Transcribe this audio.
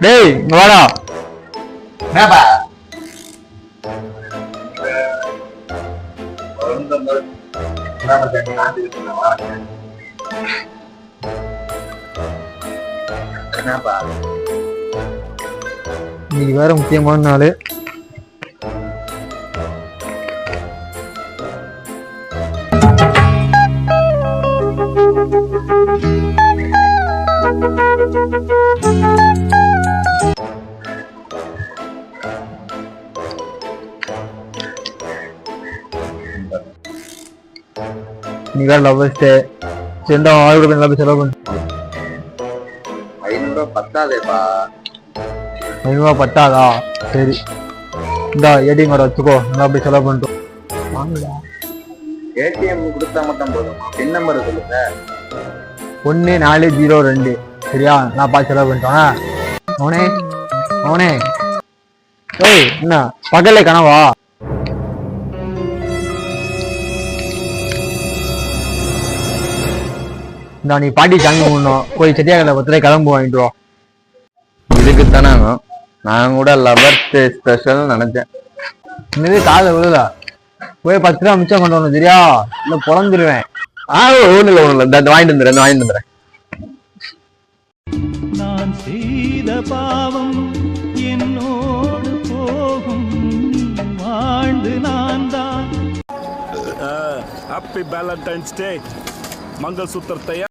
டேய் இங்க வாடா. என்னப்பா என்னப்பா இன்னைக்கு வேற முக்கியமான நாள். நீ வேற லவ்வர்ஸ் டே. சேர்ந்தா ஆள் கூட நல்லா செலவு பண்ணு. 500 பத்தாதேப்பா. 500 பத்தாதா? சரி இந்தா ஏடிஎம் கார்டு வச்சுக்கோ, நல்லா போய் செலவு பண்ணிட்டோம். வாங்கடா. ஏடிஎம் கொடுத்தா மட்டும் போதும். பின் நம்பர் சொல்லுங்க. 1402. சரியா? நான் பார்த்து செலவு பண்ணிட்டோம். அவனே அவனே ஏய் என்ன பகல்ல கனவா? இந்த நீ பாட்டி தாங்கி விடணும். போய் செட்டியாகல பத்திர கிளம்பு வாங்கிட்டு வா. இதுக்குத்தானே நான் கூட லவர்ஸ் ஸ்பெஷல் நினைச்சேன். இன்னது காலை விழுதா? போய் 10 ரூபா மிச்சம் கொண்டு வரணும். சரியா? இல்ல பொழந்துருவேன். ஒண்ணு இல்ல வாங்கிட்டு வந்துடுறேன். நான் செய்த பாவம் என்னோடு போகும், வாழ்ந்து நான் தான். ஹாப்பி வேலண்டைன்ஸ் டே. மங்கள்சூத்திரத்தை